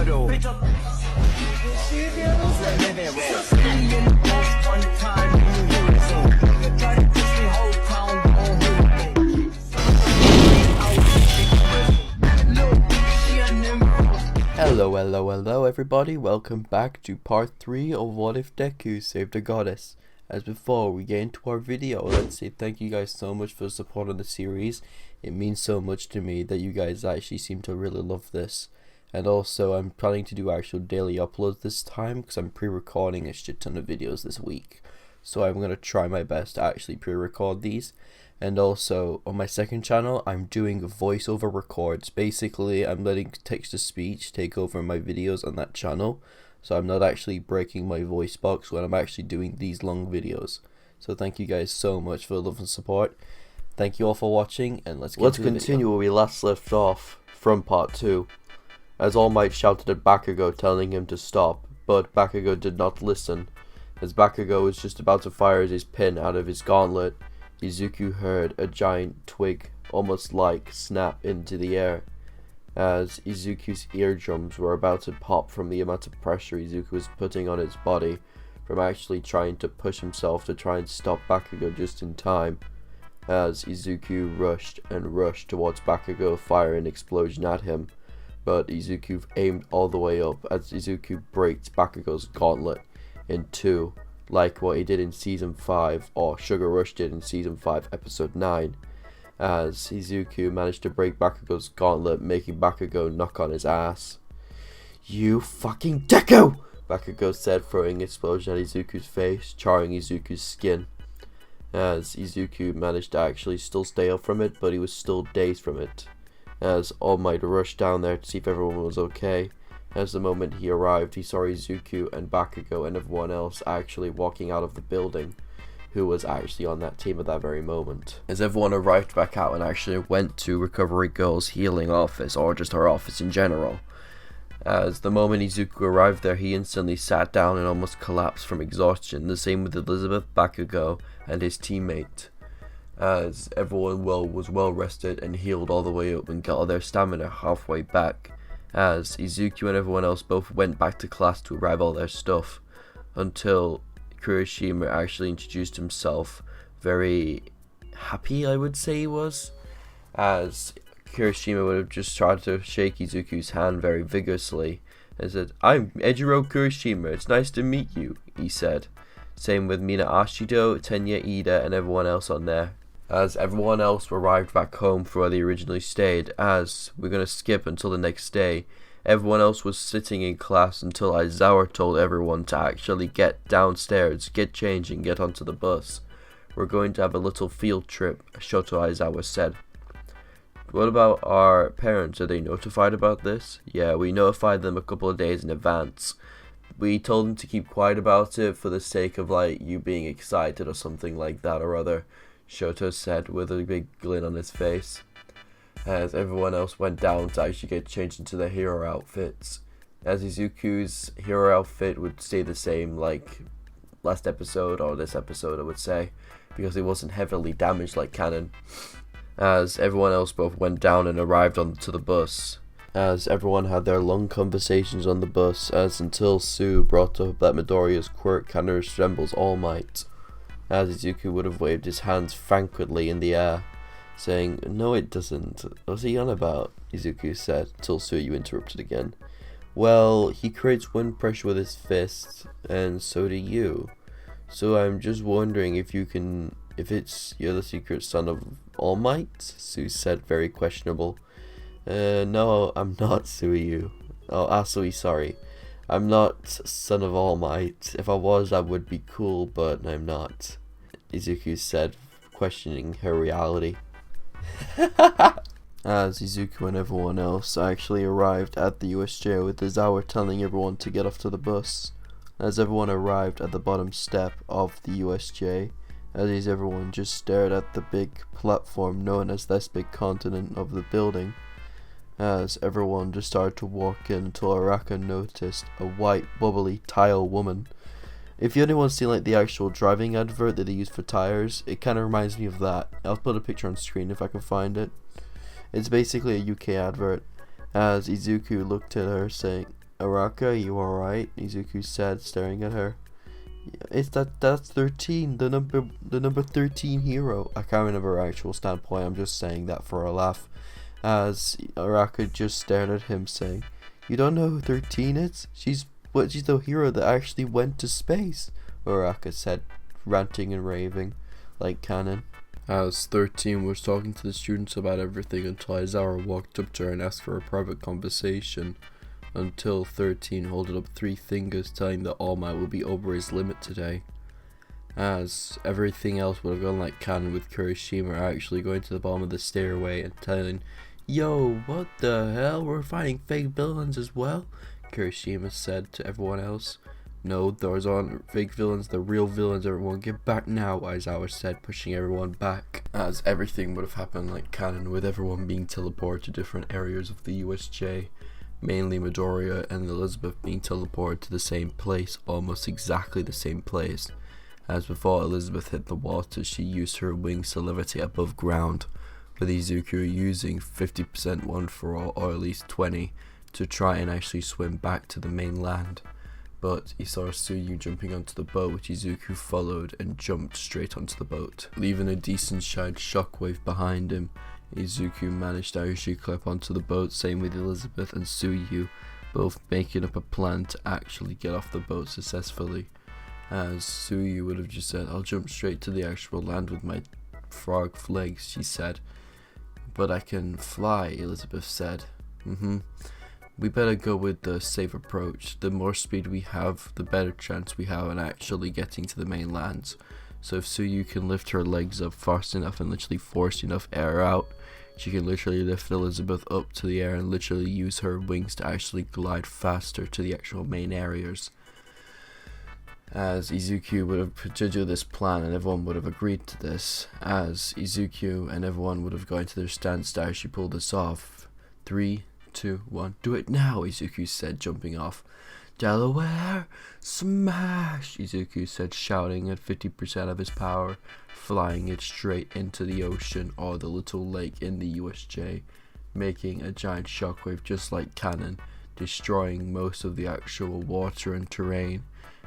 puddle. Hello everybody, welcome back to part 3 of What If Deku Saved a Goddess. As before we get into our video, let's say thank you guys so much for supporting the series. It means so much to me that you guys actually seem to really love this. And also I'm planning to do actual daily uploads this time because I'm pre-recording a shit ton of videos this week. So I'm going to try my best to actually pre-record these. And also on my second channel I'm doing voiceover records. Basically I'm letting text-to-speech take over my videos on that channel, so I'm not actually breaking my voice box when I'm actually doing these long videos. So thank you guys so much for the love and support. Thank you all for watching, and let's continue where we last left off from part 2. As All Might shouted at Bakugo telling him to stop, but Bakugo did not listen. As Bakugo was just about to fire his pin out of his gauntlet, Izuku heard a giant twig, almost like, snap into the air. As Izuku's eardrums were about to pop from the amount of pressure Izuku was putting on his body from actually trying to push himself to try and stop Bakugo just in time. As Izuku rushed towards Bakugo, firing an explosion at him, but Izuku aimed all the way up as Izuku breaks Bakugo's gauntlet in two, like what he did in Season 5, or Sugar Rush did in Season 5, Episode 9, as Izuku managed to break Bakugo's gauntlet, making Bakugo knock on his ass. "You fucking Deku!" Bakugo said, throwing an explosion at Izuku's face, charring Izuku's skin. As Izuku managed to actually still stay up from it, but he was still dazed from it. As All Might rushed down there to see if everyone was okay. As the moment he arrived, he saw Izuku and Bakugo and everyone else actually walking out of the building, who was actually on that team at that very moment. As everyone arrived back out and actually went to Recovery Girl's healing office, or just her office in general. As the moment Izuku arrived there, he instantly sat down and almost collapsed from exhaustion. The same with Elizabeth, Bakugo, and his teammate. As everyone was well rested and healed all the way up and got all their stamina halfway back. As Izuku and everyone else both went back to class to grab all their stuff, until Kirishima actually introduced himself, very happy I would say he was, as Kirishima would have just tried to shake Izuku's hand very vigorously and said, "I'm Ejiro Kirishima, it's nice to meet you," he said. Same with Mina Ashido, Tenya Ida and everyone else on there. As everyone else arrived back home for where they originally stayed, as we're going to skip until the next day, everyone else was sitting in class until Aizawa told everyone to actually get downstairs, get changed and get onto the bus. "We're going to have a little field trip," Shoto Aizawa said. "What about our parents? Are they notified about this?" "Yeah, we notified them a couple of days in advance. We told them to keep quiet about it for the sake of like you being excited or something like that or other," Shoto said with a big grin on his face. As everyone else went down to actually get changed into their hero outfits. As Izuku's hero outfit would stay the same like last episode, or this episode I would say, because it wasn't heavily damaged like Canon. As everyone else both went down and arrived onto the bus. As everyone had their long conversations on the bus, as until Sue brought up that Midoriya's quirk kind of resembles All Might. As Izuku would have waved his hands frantically in the air, saying, "No it doesn't. What's he on about?" Izuku said, till Suyu interrupted again. "Well, he creates wind pressure with his fists, and so do you. So I'm just wondering if you're the secret son of All Might?" Sue said, very questionable. No, I'm not, Suyu. Oh, Asui, sorry. I'm not son of All Might. If I was, I would be cool, but I'm not," Izuku said, questioning her reality. As Izuku and everyone else actually arrived at the USJ with Aizawa telling everyone to get off to the bus. As everyone arrived at the bottom step of the USJ, as everyone just stared at the big platform known as this big continent of the building. As everyone just started to walk in until Araka noticed a white bubbly tile woman. If anyone's seen like the actual driving advert that they use for tires, it kind of reminds me of that. I'll put a picture on screen if I can find it. It's basically a UK advert. As Izuku looked at her saying, Araka, you alright? Izuku said, staring at her. It's that's 13, the number 13 hero. I can't remember her actual standpoint, I'm just saying that for a laugh. As Araka just stared at him saying, "You don't know who 13 is? She's the hero that actually went to space," Araka said, ranting and raving like canon. As 13 was talking to the students about everything until Aizawa walked up to her and asked for a private conversation. Until 13 holded up 3 fingers, telling that All Might will be over his limit today. As everything else would have gone like canon, with Kirishima actually going to the bottom of the stairway and telling, "Yo, what the hell? We're fighting fake villains as well?" Kirishima said to everyone else. "No, those aren't fake villains, they're real villains, everyone get back now," Aizawa said, pushing everyone back. As everything would have happened like canon, with everyone being teleported to different areas of the USJ. Mainly Midoriya and Elizabeth being teleported to the same place, almost exactly the same place. As before Elizabeth hit the water, she used her wings to levitate above ground, with Izuku using 50% one for all, or at least 20, to try and actually swim back to the mainland. But he saw Tsuyu jumping onto the boat, which Izuku followed and jumped straight onto the boat, leaving a decent sized shockwave behind him. Izuku managed to actually clip onto the boat, same with Elizabeth and Tsuyu, both making up a plan to actually get off the boat successfully. As Tsuyu would have just said, "I'll jump straight to the actual land with my frog legs," she said. "But I can fly," Elizabeth said. "We better go with the safe approach. The more speed we have, the better chance we have in actually getting to the mainland. So if Tsuyu can lift her legs up fast enough and literally force enough air out, she can literally lift Elizabeth up to the air and literally use her wings to actually glide faster to the actual main areas." As Izuku would have to do this plan, and everyone would have agreed to this, as Izuku and everyone would have gone to their stance to actually pull this off. 3, 2, 1, "Do it now," Izuku said, jumping off. "Delaware, smash!" Izuku said, shouting at 50% of his power, flying it straight into the ocean or the little lake in the USJ, making a giant shockwave just like canon, destroying most of the actual water and terrain,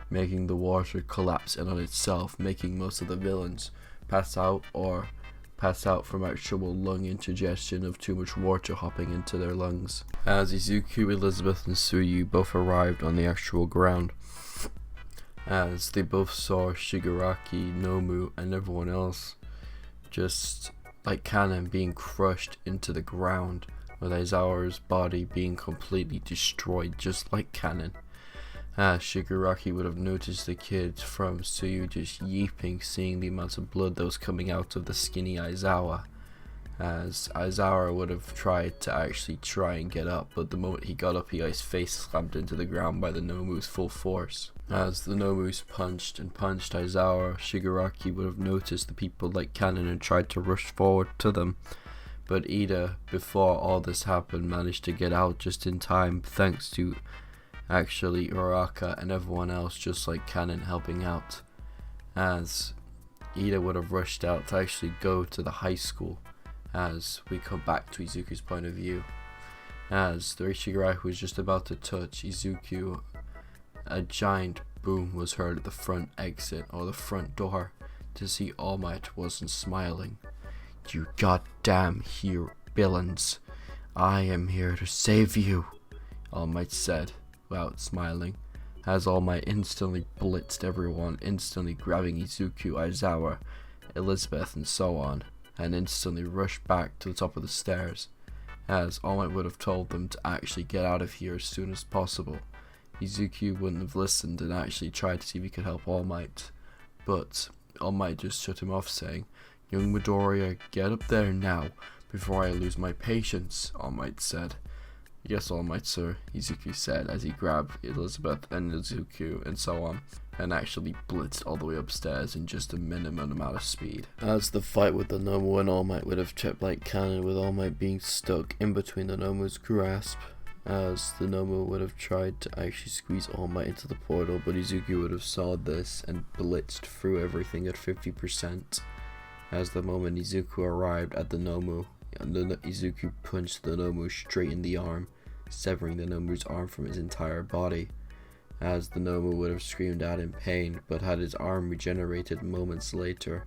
making the water collapse in on itself, making most of the villains pass out from actual lung indigestion of too much water hopping into their lungs. As Izuku, Elizabeth and Tsuyu both arrived on the actual ground, as they both saw Shigaraki, Nomu and everyone else just like canon being crushed into the ground, with Aizawa's body being completely destroyed just like canon. As Shigaraki would have noticed the kids from Tsuyu just yeeping, seeing the amount of blood that was coming out of the skinny Aizawa. As Aizawa would have tried to actually try and get up, but the moment he got up, he got his face slammed into the ground by the Nomu's full force. As the Nomus punched Aizawa, Shigaraki would have noticed the people like canon and tried to rush forward to them. But Ida, before all this happened, managed to get out just in time, thanks to actually Uraraka and everyone else just like canon helping out. As Ida would have rushed out to actually go to the high school, as we come back to Izuku's point of view. As the Shigaraki was just about to touch Izuku, a giant boom was heard at the front exit or the front door. To see All Might wasn't smiling. "You goddamn here villains, I am here to save you," All Might said without smiling, as All Might instantly blitzed everyone, instantly grabbing Izuku, Aizawa, Elizabeth and so on, and instantly rushed back to the top of the stairs, as All Might would have told them to actually get out of here as soon as possible. Izuku wouldn't have listened and actually tried to see if he could help All Might, but All Might just shut him off, saying, "Young Midoriya, get up there now, before I lose my patience," All Might said. "Yes, All Might, sir," Izuku said as he grabbed Elizabeth and Izuku and so on, and actually blitzed all the way upstairs in just a minimum amount of speed. As the fight with the Nomu and All Might would have kept like canon, with All Might being stuck in between the Nomu's grasp, as the Nomu would have tried to actually squeeze All Might into the portal, but Izuku would have saw this and blitzed through everything at 50%. As the moment Izuku arrived at the Nomu, Izuku punched the Nomu straight in the arm, severing the Nomu's arm from his entire body, as the Nomu would have screamed out in pain, but had his arm regenerated moments later.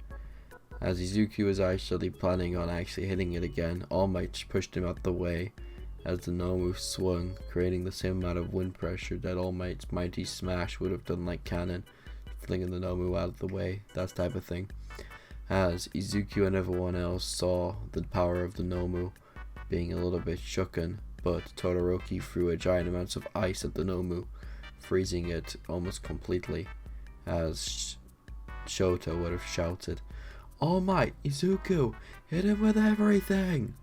As Izuku was actually planning on hitting it again, All Might pushed him out the way, as the Nomu swung, creating the same amount of wind pressure that All Might's mighty smash would have done, like cannon, flinging the Nomu out of the way, that type of thing. As Izuku and everyone else saw the power of the Nomu being a little bit shooken, but Todoroki threw a giant amount of ice at the Nomu, freezing it almost completely, as Shoto would have shouted, "All Might, Izuku, hit him with everything!"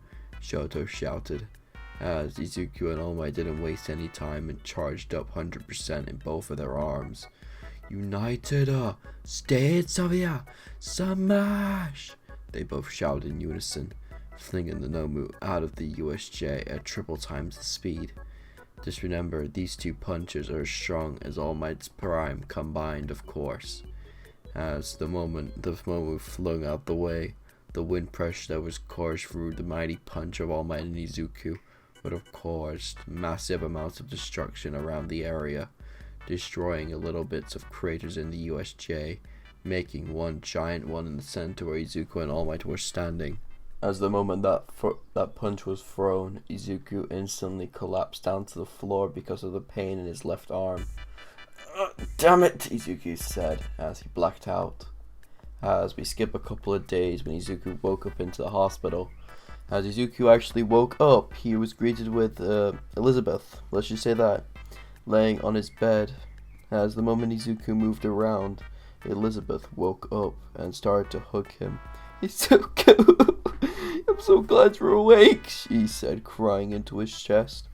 Shoto shouted, as Izuku and All Might didn't waste any time and charged up 100% in both of their arms. "United, States of ya, smash!" they both shouted in unison, flinging the Nomu out of the USJ at triple times the speed. Just remember, these two punches are as strong as All Might's prime combined, of course. As the moment the Nomu flung out the way, the wind pressure that was caused through the mighty punch of All Might and Izuku would have caused massive amounts of destruction around the area, destroying a little bits of craters in the USJ, making one giant one in the center where Izuku and All Might were standing. As the moment that punch was thrown, Izuku instantly collapsed down to the floor because of the pain in his left arm. "Damn it," Izuku said as he blacked out. As we skip a couple of days when Izuku woke up into the hospital. As Izuku actually woke up, he was greeted with Elizabeth, let's just say that, laying on his bed. As the moment Izuku moved around, Elizabeth woke up and started to hug him. "Izuku, I'm so glad you're awake," she said, crying into his chest.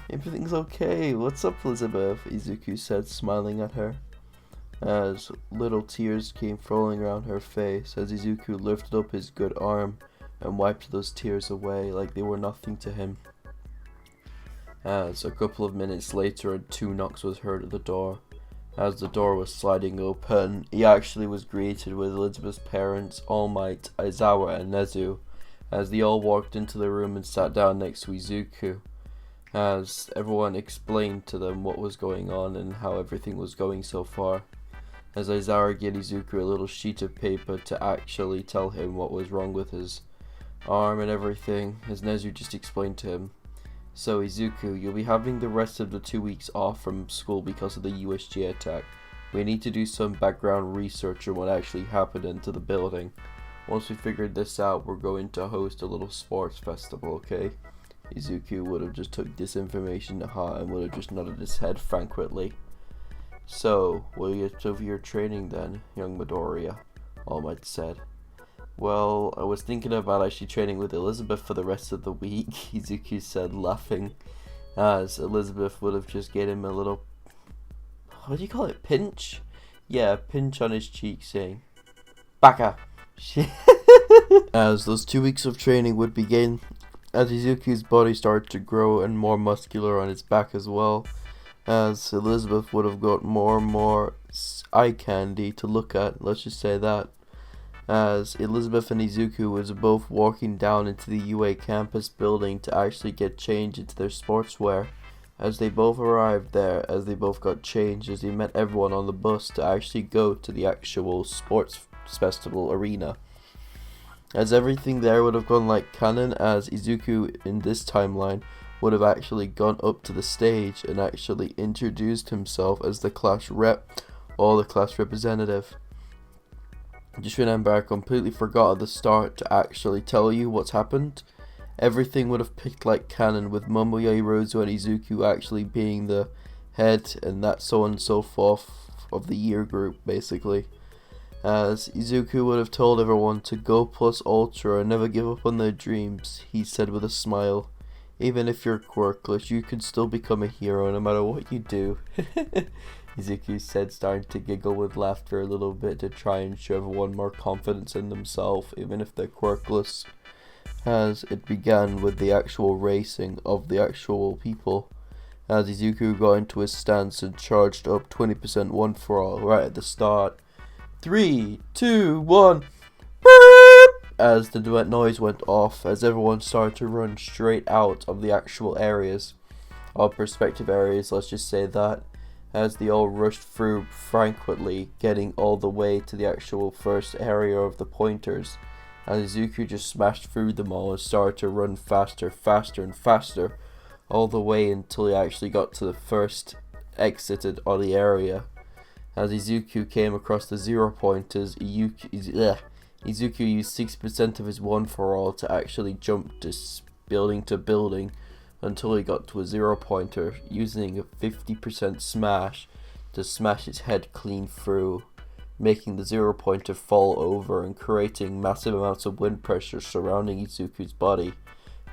"Everything's okay. What's up, Elizabeth?" Izuku said, smiling at her. As little tears came falling around her face, as Izuku lifted up his good arm and wiped those tears away like they were nothing to him. As a couple of minutes later, 2 knocks was heard at the door. As the door was sliding open, he actually was greeted with Elizabeth's parents, All Might, Aizawa, and Nezu, as they all walked into the room and sat down next to Izuku, as everyone explained to them what was going on and how everything was going so far. As Aizawa gave Izuku a little sheet of paper to actually tell him what was wrong with his arm and everything, as Nezu just explained to him, "So Izuku, you'll be having the rest of the 2 weeks off from school because of the USG attack. We need to do some background research on what actually happened into the building. Once we figured this out, we're going to host a little sports festival, okay?" Izuku would have just took this information to heart and would have just nodded his head frankly. "So, will you get over your training then, young Midoriya?" All Might said. "Well, I was thinking about actually training with Elizabeth for the rest of the week," Izuku said, laughing, as Elizabeth would have just gave him a little, what do you call it, pinch? Yeah, pinch on his cheek, saying, "Baka!" As those 2 weeks of training would begin, as Izuku's body started to grow and more muscular on his back as well, as Elizabeth would have got more and more eye candy to look at, let's just say that. As Elizabeth and Izuku was both walking down into the UA campus building to actually get changed into their sportswear. As they both arrived there, as they both got changed, as they met everyone on the bus to actually go to the actual sports festival arena. As everything there would have gone like canon, as Izuku in this timeline would have actually gone up to the stage and actually introduced himself as the class rep or the class representative. Just remember, I completely forgot at the start to actually tell you what's happened. Everything would have picked like canon, with Momoya, Hirozu, and Izuku actually being the head and that so on and so forth of the year group, basically. As Izuku would have told everyone to go plus ultra and never give up on their dreams, he said with a smile. "Even if you're quirkless, you can still become a hero no matter what you do." Izuku said, starting to giggle with laughter a little bit to try and show everyone more confidence in themselves, even if they're quirkless. As it began with the actual racing of the actual people, as Izuku got into his stance and charged up 20% one for all right at the start. 3, 2, 1, beep! As the duet noise went off, as everyone started to run straight out of the actual areas. of perspective areas, let's just say that, as they all rushed through frantically, getting all the way to the actual first area of the pointers. And Izuku just smashed through them all and started to run faster, faster, and faster, all the way until he actually got to the first exit of the area. As Izuku came across the 0 pointers, Izuku used 6% of his 1-for-all to actually jump building to building until he got to a 0 pointer, using a 50% smash to smash its head clean through, making the 0 pointer fall over and creating massive amounts of wind pressure surrounding Izuku's body,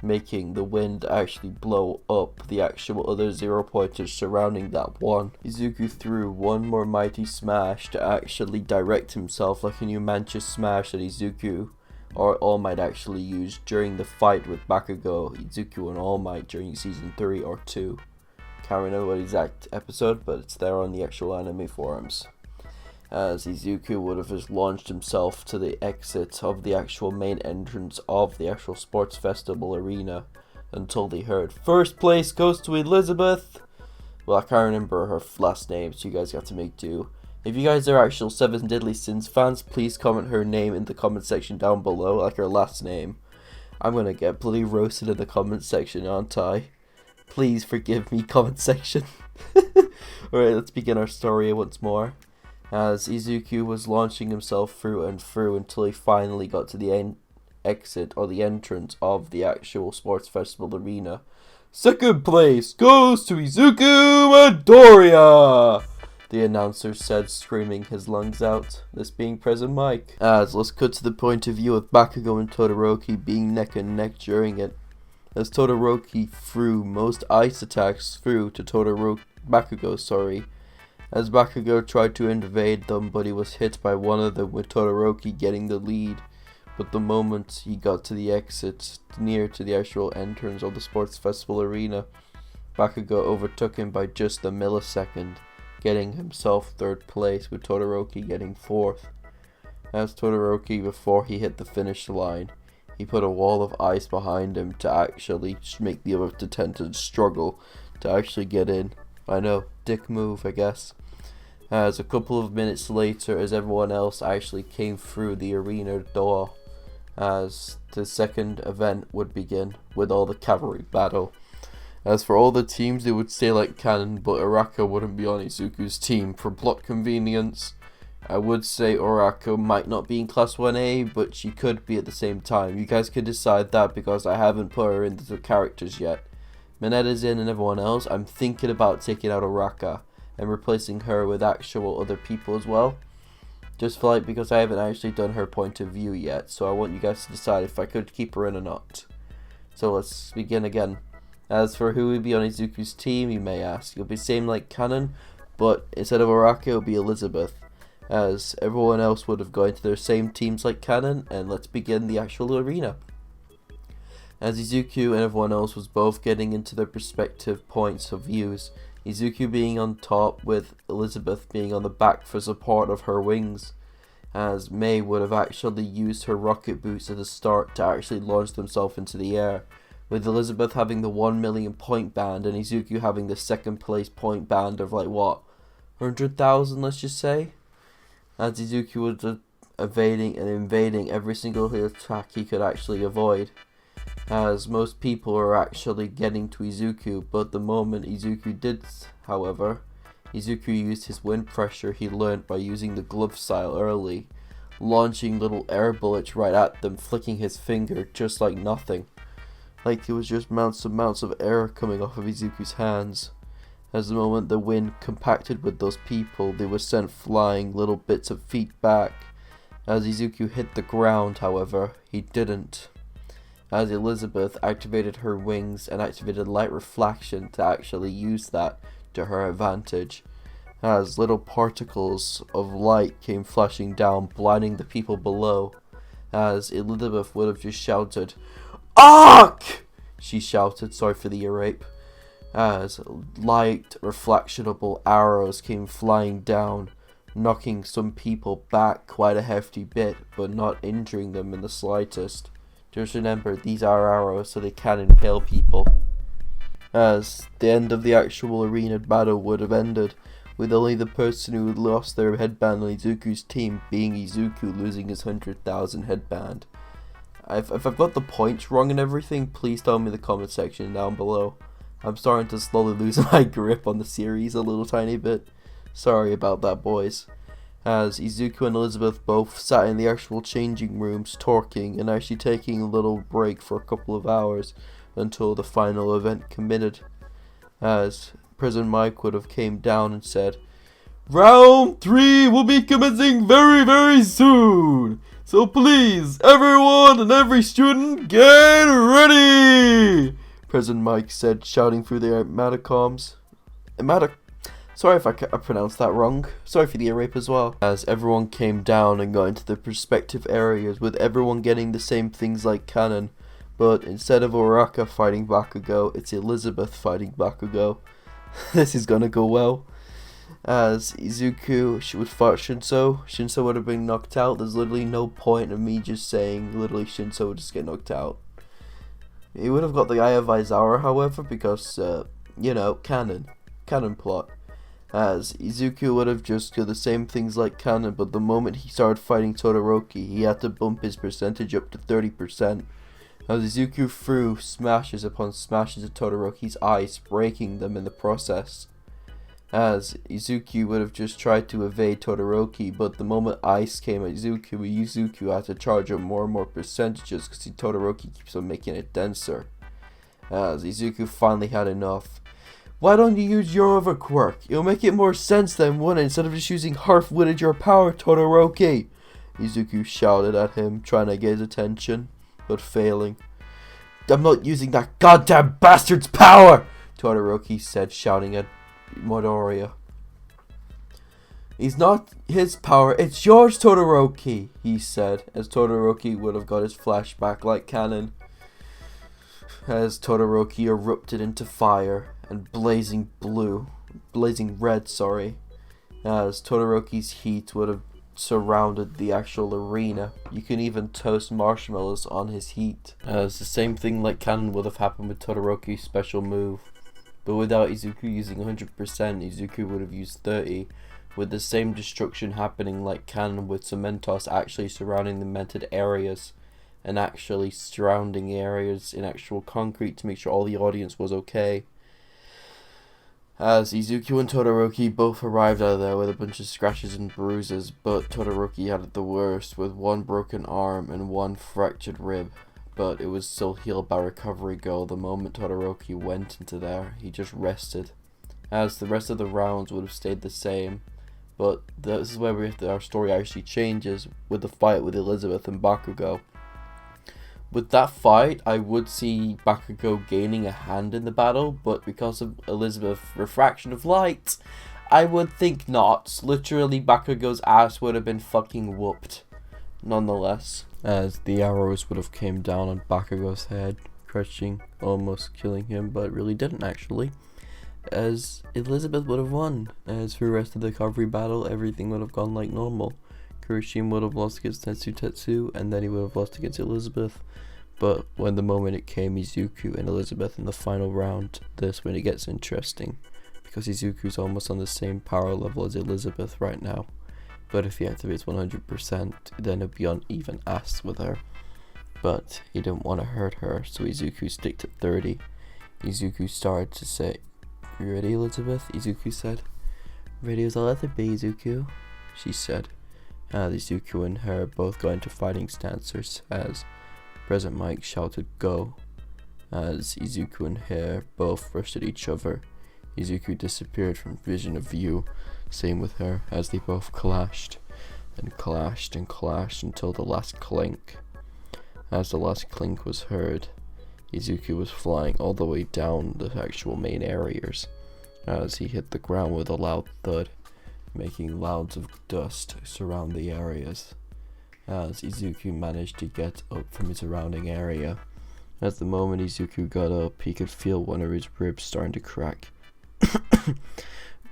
making the wind actually blow up the actual other 0 pointers surrounding that one. Izuku threw one more mighty smash to actually direct himself like a new Manchester smash that Izuku or All Might actually used during the fight with Bakugo, Izuku and All Might during season 3 or 2. Can't remember what exact episode, but it's there on the actual anime forums. As Izuku would have just launched himself to the exit of the actual main entrance of the actual sports festival arena until they heard, "First place goes to Elizabeth." Well, I can't remember her last name, so you guys have to make do. If you guys are actual 7 Deadly Sins fans, please comment her name in the comment section down below, like her last name. I'm gonna get bloody roasted in the comment section, aren't I? Please forgive me, comment section. Alright, let's begin our story once more. As Izuku was launching himself through and through until he finally got to the exit or the entrance of the actual sports festival arena. "Second place goes to Izuku Midoriya!" the announcer said, screaming his lungs out, this being Present Mike. As let's cut to the point of view of Bakugo and Todoroki being neck and neck during it. As Todoroki threw most ice attacks through to Bakugo, as Bakugo tried to invade them, but he was hit by one of them, with Todoroki getting the lead. But the moment he got to the exit, near to the actual entrance of the sports festival arena, Bakugo overtook him by just a millisecond, getting himself 3rd place, with Todoroki getting 4th. As Todoroki, before he hit the finish line, he put a wall of ice behind him to actually make the other contenders struggle to actually get in. I know, dick move, I guess. As a couple of minutes later, as everyone else actually came through the arena door, as the second event would begin with all the cavalry battle. As for all the teams, they would stay like canon, but Uraka wouldn't be on Izuku's team for plot convenience. I would say Uraka might not be in Class 1A, but she could be at the same time. You guys can decide that because I haven't put her into the characters yet. Minetta's in and everyone else. I'm thinking about taking out Uraka and replacing her with actual other people as well. Just for because I haven't actually done her point of view yet, so I want you guys to decide if I could keep her in or not. So let's begin again. As for who would be on Izuku's team, you may ask. It'll be same like canon, but instead of Uraka, it'll be Elizabeth. As everyone else would have gone to their same teams like canon, and let's begin the actual arena. As Izuku and everyone else was both getting into their respective points of views, Izuku being on top with Elizabeth being on the back for support of her wings, as Mei would have actually used her rocket boots at the start to actually launch themselves into the air, with Elizabeth having the 1 million point band and Izuku having the 2nd place point band of 100,000, let's just say. As Izuku was evading and invading every single attack he could actually avoid, as most people are actually getting to Izuku, but the moment Izuku did, however, Izuku used his wind pressure he learned by using the glove style early, launching little air bullets right at them, flicking his finger just like nothing. Like it was just mounts of air coming off of Izuku's hands. As the moment the wind compacted with those people, they were sent flying little bits of feet back. As Izuku hit the ground, however, he didn't. As Elizabeth activated her wings and activated light reflection to actually use that to her advantage, as little particles of light came flashing down, blinding the people below, as Elizabeth would have just shouted, "Ark!" She shouted, sorry for the ear rape, as light reflectionable arrows came flying down, knocking some people back quite a hefty bit, but not injuring them in the slightest. Just remember, these are arrows, so they can impale people. as the end of the actual arena battle would have ended, with only the person who had lost their headband on Izuku's team being Izuku losing his 100,000 headband. If I've got the points wrong and everything, please tell me in the comment section down below. I'm starting to slowly lose my grip on the series a little tiny bit. Sorry about that, boys. As Izuku and Elizabeth both sat in the actual changing rooms talking and actually taking a little break for a couple of hours until the final event committed. As President Mike would have came down and said, "Round 3 will be commencing very, very soon. So please, everyone and every student, get ready!" President Mike said, shouting through the Matacombs. Sorry if I pronounced that wrong. Sorry for the ear rape as well. As everyone came down and got into the respective areas, with everyone getting the same things like canon. But instead of Uraka fighting Bakugo, it's Elizabeth fighting Bakugo. This is gonna go well. As Izuku would fight Shinso. Shinso would have been knocked out. There's literally no point in me just saying literally Shinso would just get knocked out. He would have got the Eye of Aizawa, however, because, you know, canon plot. As Izuku would have just done the same things like canon, but the moment he started fighting Todoroki, he had to bump his percentage up to 30%. As Izuku threw smashes upon smashes at Todoroki's eyes, breaking them in the process. As Izuku would have just tried to evade Todoroki, but the moment ice came at Izuku had to charge up more and more percentages because Todoroki keeps on making it denser. As Izuku finally had enough. "Why don't you use your other quirk? It'll make it more sense than one instead of just using half-witted your power, Todoroki!" Izuku shouted at him, trying to get his attention, but failing. "I'm not using that goddamn bastard's power!" Todoroki said, shouting at Midoriya. "It's not his power, it's yours, Todoroki," he said, as Todoroki would have got his flashback like cannon. As Todoroki erupted into fire and blazing red, as Todoroki's heat would have surrounded the actual arena. You can even toast marshmallows on his heat. As the same thing like canon would have happened with Todoroki's special move. But without Izuku using 100%, Izuku would have used 30, with the same destruction happening like canon, with Cementos actually surrounding the mented areas, and actually surrounding areas in actual concrete to make sure all the audience was okay. As Izuku and Todoroki both arrived out of there with a bunch of scratches and bruises, but Todoroki had it the worst, with one broken arm and one fractured rib. But it was still healed by Recovery Girl the moment Todoroki went into there. He just rested. As the rest of the rounds would have stayed the same. But this is where our story actually changes, with the fight with Elizabeth and Bakugo. With that fight, I would see Bakugo gaining a hand in the battle, but because of Elizabeth's refraction of light, I would think not. Literally, Bakugo's ass would have been fucking whooped. Nonetheless, as the arrows would have came down on Bakugo's head, crushing, almost killing him, but really didn't actually. As Elizabeth would have won. As for the rest of the recovery battle, everything would have gone like normal. Kurashima would have lost against Tetsu, and then he would have lost against Elizabeth. But when the moment it came, Izuku and Elizabeth in the final round, this when it gets interesting. Because Izuku's almost on the same power level as Elizabeth right now. But if he activates 100%, then he'll be on even ass with her. But he didn't want to hurt her, so Izuku stick to 30. Izuku started to say, "You ready, Elizabeth?" Izuku said. "Ready as I'll ever be, Izuku," she said. Izuku and her both got into fighting stances as President Mike shouted "Go!" As Izuku and her both rushed at each other. Izuku disappeared from vision of view, same with her, as they both clashed and clashed and clashed until the last clink. As the last clink was heard, Izuku was flying all the way down the actual main areas, as he hit the ground with a loud thud, making clouds of dust surround the areas. As Izuku managed to get up from his surrounding area. At the moment Izuku got up, he could feel one of his ribs starting to crack.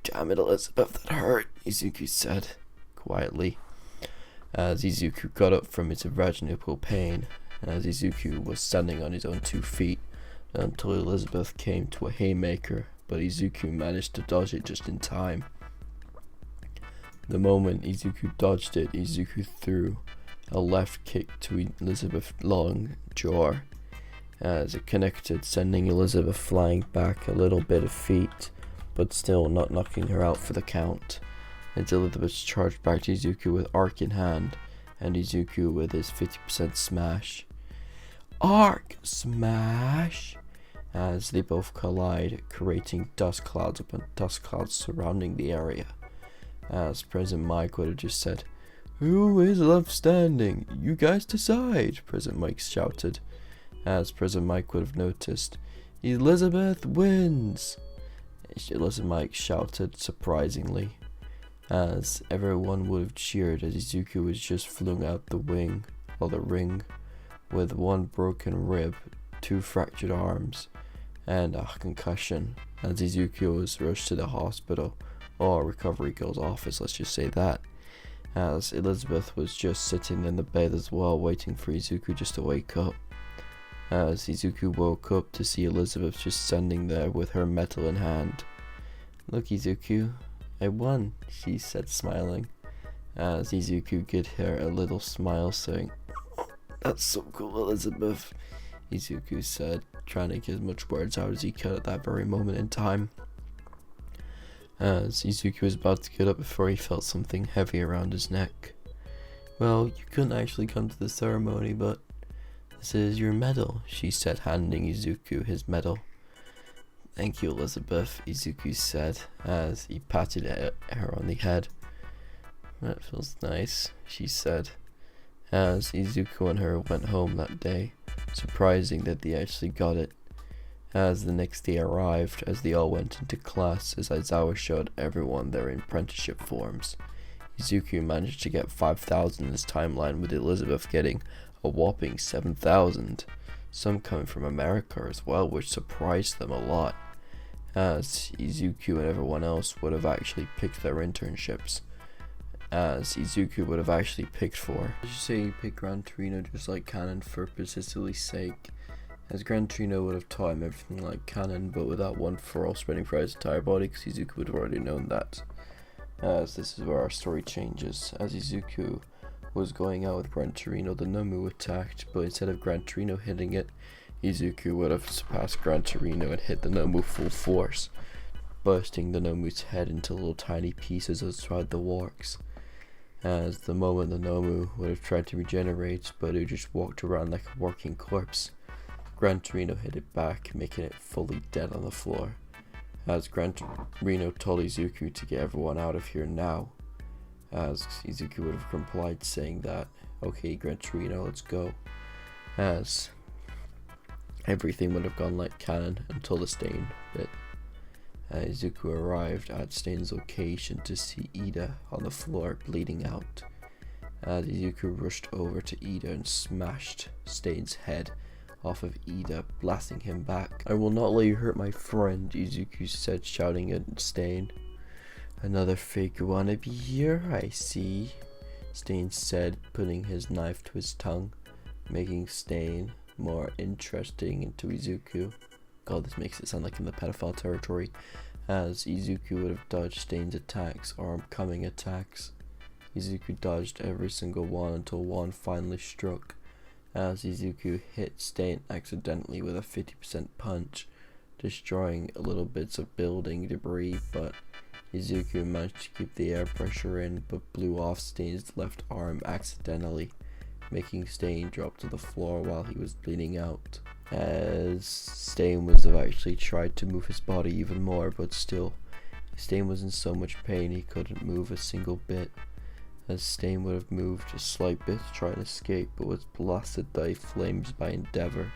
"Damn it, Elizabeth, that hurt," Izuku said, quietly. As Izuku got up from his imaginable pain, as Izuku was standing on his own 2 feet, until Elizabeth came to a haymaker, but Izuku managed to dodge it just in time. The moment Izuku dodged it, Izuku threw a left kick to Elizabeth's long jaw as it connected, sending Elizabeth flying back a little bit of feet, but still not knocking her out for the count. As Elizabeth charged back to Izuku with arc in hand, and Izuku with his 50% smash. Arc smash! As they both collide, creating dust clouds upon dust clouds surrounding the area. As President Mike would have just said, "Who is left standing? You guys decide," President Mike shouted. As President Mike would have noticed, "Elizabeth wins!" Elizabeth Mike shouted surprisingly, as everyone would have cheered as Izuku was just flung out the ring, with one broken rib, 2 fractured arms, and a concussion, as Izuku was rushed to the hospital, or recovery girl's office, let's just say that, as Elizabeth was just sitting in the bed as well, waiting for Izuku just to wake up. As Izuku woke up to see Elizabeth just standing there with her medal in hand. "Look, Izuku, I won," she said, smiling, as Izuku gave her a little smile, saying, "That's so cool, Elizabeth," Izuku said, trying to get as much words out as he could at that very moment in time. As Izuku was about to get up before he felt something heavy around his neck. "Well, you couldn't actually come to the ceremony, but this is your medal," she said, handing Izuku his medal. "Thank you, Elizabeth," Izuku said, as he patted her on the head. "That feels nice," she said, as Izuku and her went home that day, surprising that they actually got it. As the next day arrived, as they all went into class, as Aizawa showed everyone their apprenticeship forms, Izuku managed to get 5,000 in his timeline, with Elizabeth getting a whopping 7,000, some coming from America as well, which surprised them a lot, as Izuku and everyone else would have actually picked their internships, as Izuku would have actually picked for. Did you say you picked Gran Torino just like Canon for persistently's sake? As Gran Torino would have taught him everything like Canon, but without one for all spreading throughout his entire body, because Izuku would have already known that. As this is where our story changes. As Izuku was going out with Gran Torino, the Nomu attacked, but instead of Gran Torino hitting it, Izuku would have surpassed Gran Torino and hit the Nomu full force, bursting the Nomu's head into little tiny pieces outside the walks. As the moment the Nomu would have tried to regenerate, but it just walked around like a working corpse, Gran Torino hit it back, making it fully dead on the floor. As Gran Torino told Izuku to get everyone out of here now, as Izuku would have complied, saying that, "Okay, Gran Torino, let's go." As everything would have gone like Canon until the Stain bit. Izuku arrived at Stain's location to see Ida on the floor bleeding out. As Izuku rushed over to Ida and smashed Stain's head off of Ida, blasting him back. "I will not let you hurt my friend," Izuku said, shouting at Stain. "Another fake wannabe here, I see," Stain said, putting his knife to his tongue, making Stain more interesting into Izuku. God, this makes it sound like in the pedophile territory. As Izuku would have dodged Stain's attacks or upcoming attacks, Izuku dodged every single one until one finally struck, as Izuku hit Stain accidentally with a 50% punch, destroying little bits of building debris, but Izuku managed to keep the air pressure in, but blew off Stain's left arm accidentally, making Stain drop to the floor while he was bleeding out. As Stain was have actually tried to move his body even more, but still, Stain was in so much pain he couldn't move a single bit. As Stain would have moved a slight bit to try and escape, but was blasted by flames by Endeavor.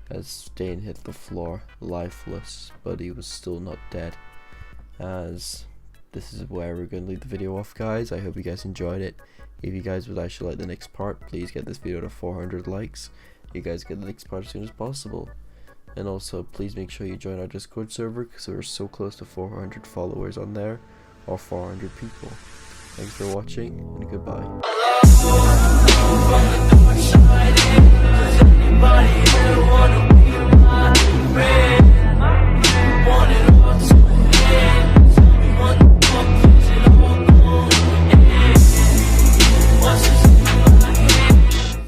As Stain hit the floor, lifeless, but he was still not dead. As this is where we're going to leave the video off, guys. I hope you guys enjoyed it. If you guys would actually like the next part, please get this video to 400 likes. You guys get the next part as soon as possible. And also, please make sure you join our Discord server, because we're so close to 400 followers on there, or 400 people. Thanks for watching, and goodbye. From the dark side, 'cause anybody here wanna be mine? me.